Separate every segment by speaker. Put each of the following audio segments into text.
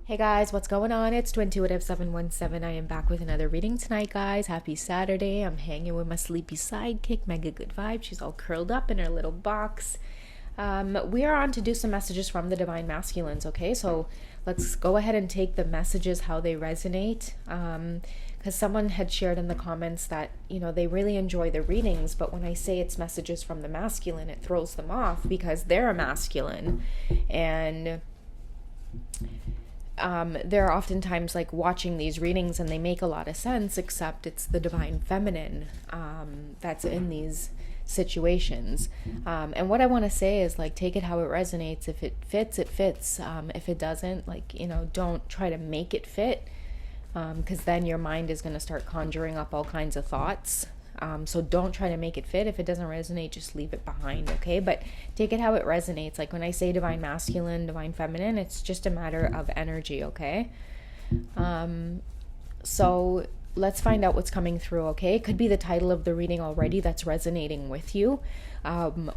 Speaker 1: Hey guys, what's going on? It's Twintuitive717. I am back with another reading tonight, guys. Happy Saturday. I'm hanging with my sleepy sidekick, Mega Good Vibe. She's all curled up in her little box. We are on to do some messages from the Divine Masculines, okay? So let's go ahead and take the messages, how they resonate. Because someone had shared in the comments that, they really enjoy the readings, but when I say it's messages from the masculine, it throws them off because they're a masculine. And they're oftentimes like watching these readings and they make a lot of sense, except it's the divine feminine that's in these situations. And what I want to say is, like, take it how it resonates. If it fits, it fits. If it doesn't, don't try to make it fit, because then your mind is going to start conjuring up all kinds of thoughts. So don't try to make it fit. If it doesn't resonate, just leave it behind, okay? But take it how it resonates. Like when I say divine masculine, divine feminine, it's just a matter of energy, okay? So let's find out what's coming through, okay? It could be the title of the reading already that's resonating with you.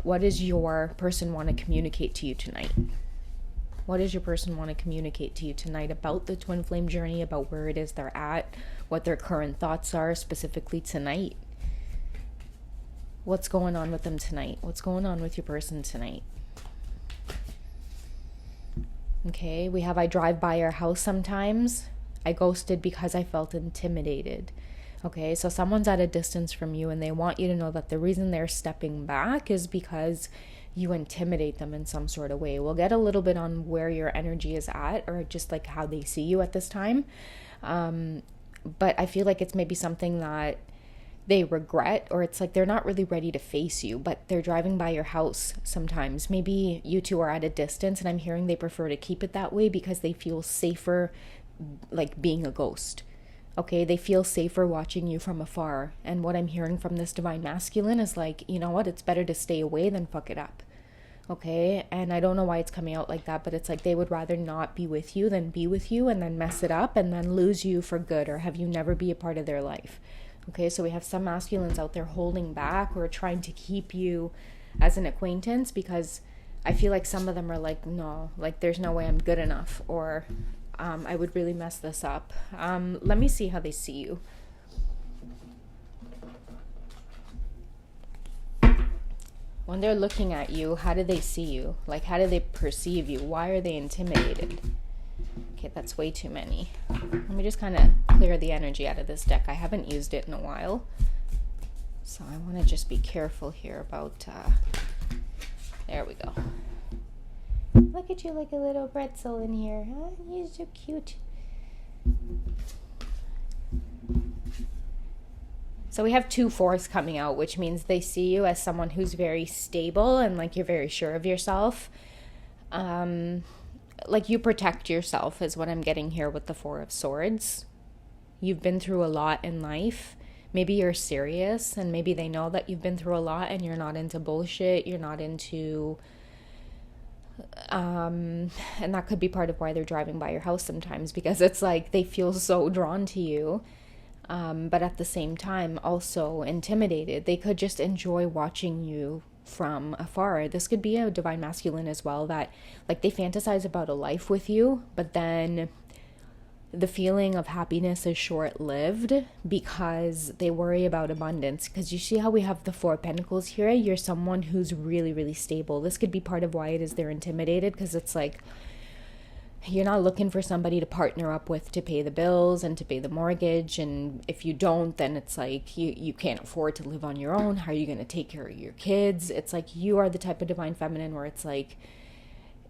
Speaker 1: What does your person want to communicate to you tonight? What does your person want to communicate to you tonight about the twin flame journey, about where it is they're at, what their current thoughts are specifically tonight? What's going on with them tonight? What's going on with your person tonight? Okay, we have I drive by your house sometimes. I ghosted because I felt intimidated. Okay, so someone's at a distance from you and they want you to know that the reason they're stepping back is because you intimidate them in some sort of way. We'll get a little bit on where your energy is at, or just like how they see you at this time. But I feel like it's maybe something that they regret, or it's like they're not really ready to face you, but they're driving by your house sometimes. Maybe you two are at a distance, and I'm hearing they prefer to keep it that way because they feel safer, like being a ghost. Okay, they feel safer watching you from afar. And what I'm hearing from this divine masculine is like, you know what, it's better to stay away than fuck it up. Okay, and I don't know why it's coming out like that, but it's like they would rather not be with you than be with you and then mess it up and then lose you for good, or have you never be a part of their life. Okay, so we have some masculines out there holding back or trying to keep you as an acquaintance because I feel like some of them are like, no, like there's no way I'm good enough, or I would really mess this up. Let me see how they see you. When they're looking at you, how do they see you? Like, how do they perceive you? Why are they intimidated? Okay, that's way too many. Let me just kind of clear the energy out of this deck. I haven't used it in a while, so I want to just be careful here about, there we go. Look at you like a little pretzel in here, huh? You're so cute. So we have 2/4 coming out, which means they see you as someone who's very stable and like you're very sure of yourself. Like you protect yourself is what I'm getting here with the 4 of Swords. You've been through a lot in life. Maybe you're serious, and maybe they know that you've been through a lot and you're not into bullshit. You're not into... and that could be part of why they're driving by your house sometimes, because it's like they feel so drawn to you. But at the same time, also intimidated. They could just enjoy watching you from afar. This could be a divine masculine as well, that like they fantasize about a life with you, but then the feeling of happiness is short-lived because they worry about abundance. Because you see how we have the 4 of Pentacles here? You're someone who's really, really stable. This could be part of why it is they're intimidated, because it's like you're not looking for somebody to partner up with to pay the bills and to pay the mortgage, and if you don't, then it's like you can't afford to live on your own. How are you going to take care of your kids? It's like you are the type of divine feminine where it's like,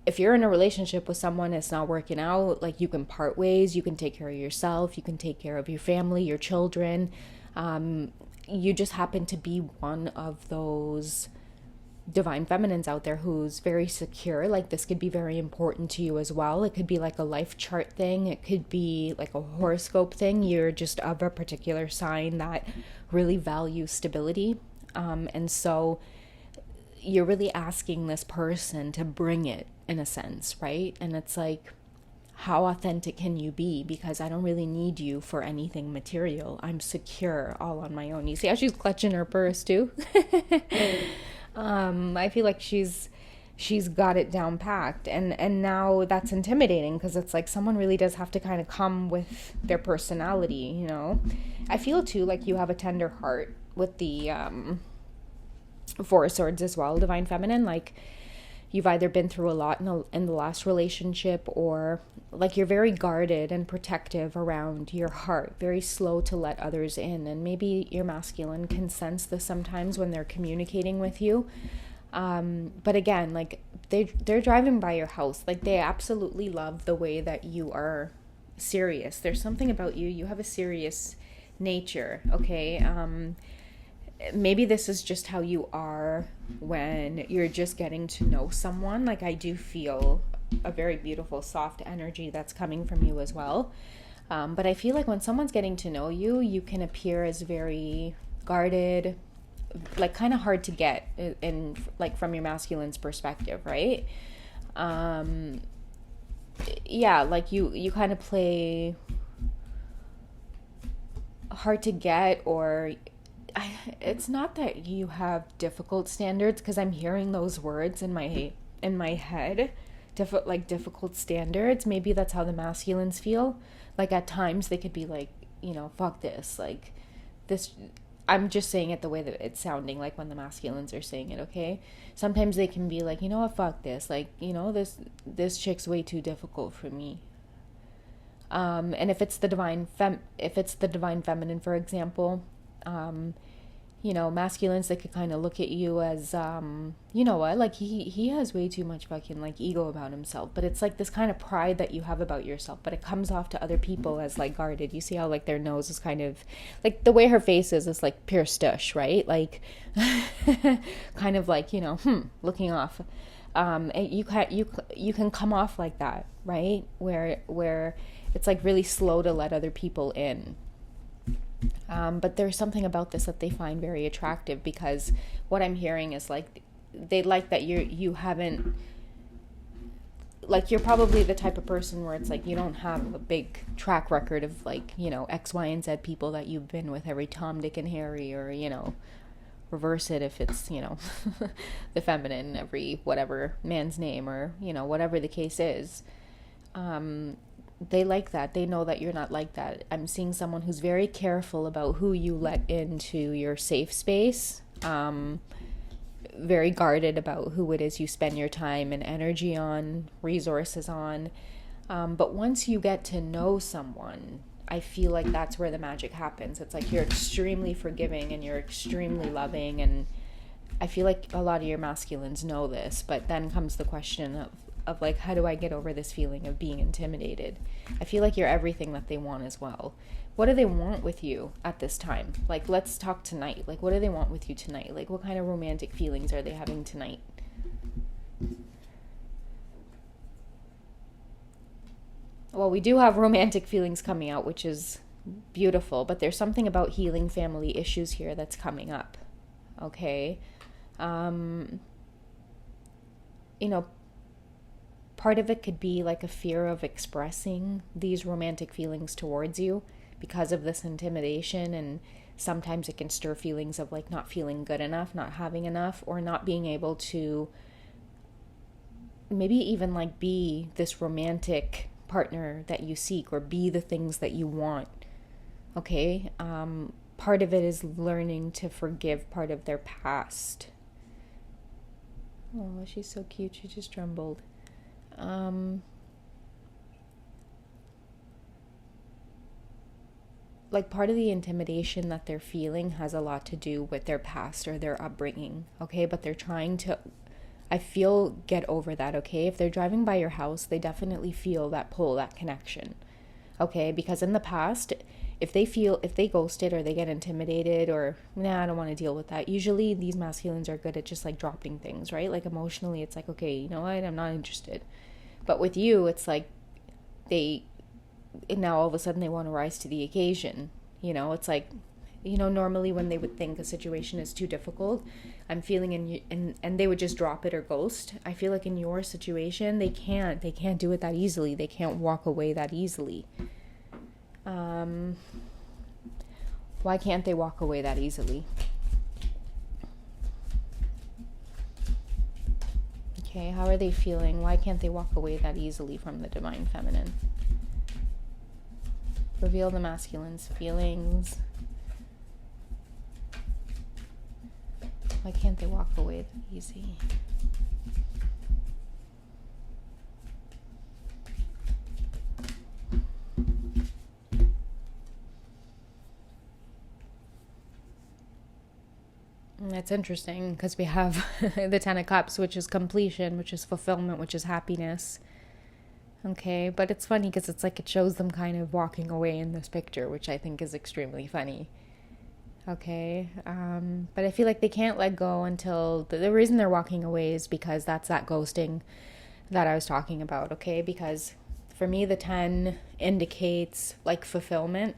Speaker 1: if you're in a relationship with someone that's not working out, like you can part ways, you can take care of yourself, you can take care of your family, your children. You just happen to be one of those divine feminines out there who's very secure. Like this could be very important to you as well. It could be like a life chart thing. It could be like a horoscope thing. You're just of a particular sign that really values stability. And so you're really asking this person to bring it, in a sense, right? And it's like, how authentic can you be? Because I don't really need you for anything material. I'm secure all on my own. You see how she's clutching her purse too? I feel like she's she's got it down packed, and now that's intimidating because it's like someone really does have to kind of come with their personality, you know. I feel too like you have a tender heart with the Four of Swords as well, Divine Feminine. Like, you've either been through a lot in the last relationship, or like you're very guarded and protective around your heart, very slow to let others in. And maybe your masculine can sense this sometimes when they're communicating with you. But again, like they're driving by your house. Like, they absolutely love the way that you are serious. There's something about you. You have a serious nature, okay? Maybe this is just how you are when you're just getting to know someone. Like, I do feel a very beautiful, soft energy that's coming from you as well. But I feel like when someone's getting to know you, you can appear as very guarded, like kind of hard to get in, like from your masculine's perspective, right? Yeah, like you kind of play hard to get, or it's not that you have difficult standards, because I'm hearing those words in my head, difficult standards. Maybe that's how the masculines feel. Like, at times they could be like, you know, fuck this, like this. I'm just saying it the way that it's sounding like when the masculines are saying it, okay? Sometimes they can be like, you know what, fuck this, like, you know, this chick's way too difficult for me. And if it's the divine feminine, for example, you know, masculines, they could kind of look at you as, you know what, like he has way too much fucking like ego about himself, but it's like this kind of pride that you have about yourself, but it comes off to other people as like guarded. You see how like their nose is kind of like, the way her face is like pure stush, right? Like kind of like, you know, looking off. And you can come off like that, right? Where it's like really slow to let other people in. But there's something about this that they find very attractive, because what I'm hearing is like they like that you haven't, like, you're probably the type of person where it's like you don't have a big track record of like, you know, X, Y, and Z people that you've been with, every Tom, Dick, and Harry, or, you know, reverse it if it's, you know, the feminine, every whatever man's name, or, you know, whatever the case is. They like that. They know that you're not like that. I'm seeing someone who's very careful about who you let into your safe space. Very guarded about who it is you spend your time and energy on, resources on. But once you get to know someone, I feel like that's where the magic happens. It's like you're extremely forgiving and you're extremely loving. And I feel like a lot of your masculines know this, but then comes the question of like, how do I get over this feeling of being intimidated? I feel like you're everything that they want as well. What do they want with you at this time? Like, let's talk tonight. Like, what do they want with you tonight? Like, what kind of romantic feelings are they having tonight? Well, we do have romantic feelings coming out, which is beautiful, but there's something about healing family issues here that's coming up. Okay? You know, part of it could be like a fear of expressing these romantic feelings towards you because of this intimidation, and sometimes it can stir feelings of like not feeling good enough, not having enough, or not being able to maybe even like be this romantic partner that you seek, or be the things that you want. Okay? Part of it is learning to forgive part of their past. Oh, she's so cute. She just trembled. Like, part of the intimidation that they're feeling has a lot to do with their past or their upbringing, okay? But they're trying to, I feel, get over that, okay? If they're driving by your house, they definitely feel that pull, that connection, okay? Because in the past, if they ghosted or they get intimidated or, nah, I don't want to deal with that, usually these masculines are good at just like dropping things, right? Like, emotionally, it's like, okay, you know what, I'm not interested. But with you, it's like now all of a sudden they want to rise to the occasion. You know, it's like, you know, normally when they would think a situation is too difficult, I'm feeling and they would just drop it or ghost. I feel like in your situation, they can't do it that easily. They can't walk away that easily. Why can't they walk away that easily? Okay, how are they feeling? Why can't they walk away that easily from the divine feminine? Reveal the masculine's feelings. Why can't they walk away that easy? That's interesting because we have the Ten of Cups, which is completion, which is fulfillment, which is happiness. Okay, but it's funny because it's like it shows them kind of walking away in this picture, which I think is extremely funny. Okay, but I feel like they can't let go until the reason they're walking away is because that's that ghosting that I was talking about. Okay, because for me, the 10 indicates like fulfillment,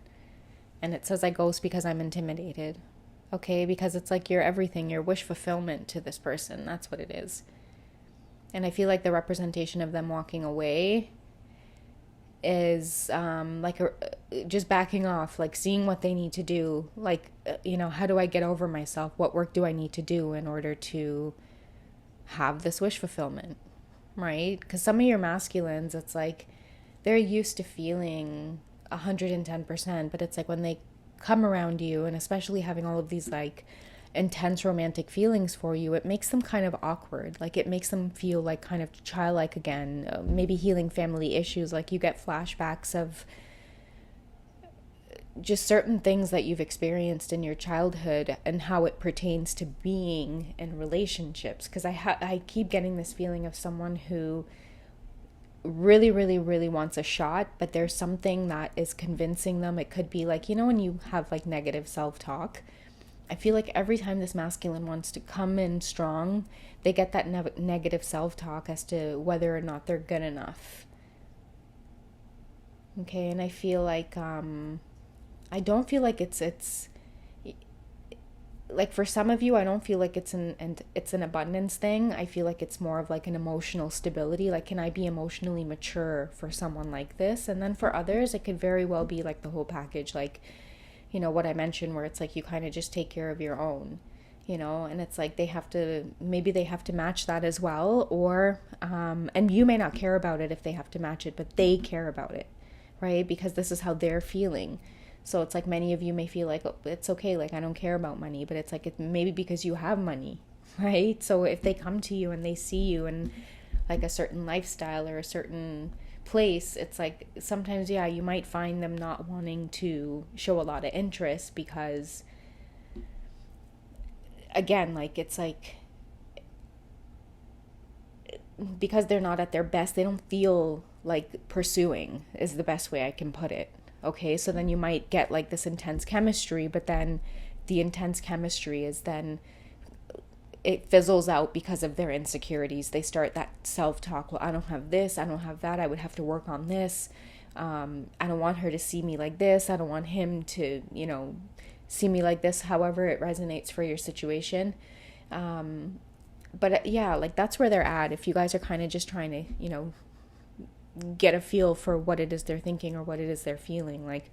Speaker 1: and it says I ghost because I'm intimidated. Okay, because it's like your everything, your wish fulfillment to this person. That's what it is. And I feel like the representation of them walking away is just backing off, like seeing what they need to do. Like, how do I get over myself? What work do I need to do in order to have this wish fulfillment, right? Because some of your masculines, it's like they're used to feeling 110%, but it's like when they come around you, and especially having all of these like intense romantic feelings for you, it makes them kind of awkward. Like it makes them feel like kind of childlike again, maybe healing family issues. Like you get flashbacks of just certain things that you've experienced in your childhood and how it pertains to being in relationships. Because I keep getting this feeling of someone who really, really, really wants a shot, but there's something that is convincing them. It could be like, when you have like negative self-talk, I feel like every time this masculine wants to come in strong, they get that negative self-talk as to whether or not they're good enough. Okay, and I feel like I don't feel like it's like for some of you, I don't feel like it's an abundance thing. I feel like it's more of like an emotional stability. Like, can I be emotionally mature for someone like this? And then for others, it could very well be like the whole package, like, what I mentioned, where it's like you kind of just take care of your own, and it's like maybe they have to match that as well, or and you may not care about it if they have to match it, but they care about it, right? Because this is how they're feeling. So it's like many of you may feel like, oh, it's okay, like I don't care about money, but it's like it maybe because you have money, right? So if they come to you and they see you in like a certain lifestyle or a certain place, it's like sometimes, yeah, you might find them not wanting to show a lot of interest because, again, like it's like because they're not at their best, they don't feel like pursuing is the best way I can put it. Okay, so then you might get like this intense chemistry, but then the intense chemistry is then it fizzles out because of their insecurities. They start that self-talk. Well, I don't have this, I don't have that, I would have to work on this. I don't want her to see me like this. I don't want him to, see me like this, however it resonates for your situation. But yeah, like that's where they're at. If you guys are kind of just trying to, get a feel for what it is they're thinking or what it is they're feeling, like,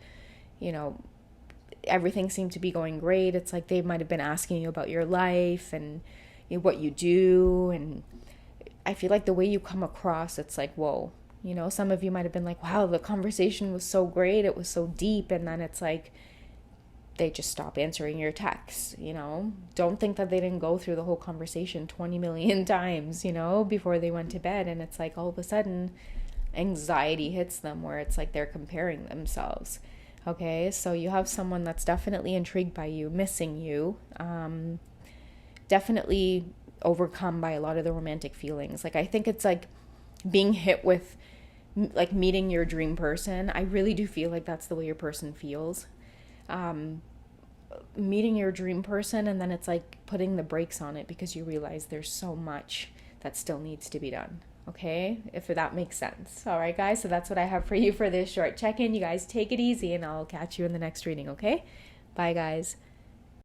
Speaker 1: everything seemed to be going great. It's like they might have been asking you about your life and what you do, and I feel like the way you come across, it's like, whoa, some of you might have been like, wow, the conversation was so great, it was so deep, and then it's like they just stop answering your texts. Don't think that they didn't go through the whole conversation 20 million times, before they went to bed, and it's like all of a sudden anxiety hits them where it's like they're comparing themselves. Okay, so you have someone that's definitely intrigued by you, missing you, definitely overcome by a lot of the romantic feelings. Like I think it's like being hit with like meeting your dream person. I really do feel like that's the way your person feels. Meeting your dream person, and then it's like putting the brakes on it because you realize there's so much that still needs to be done. Okay, if that makes sense. All right, guys, so that's what I have for you for this short check-in. You guys take it easy, and I'll catch you in the next reading, okay? Bye, guys.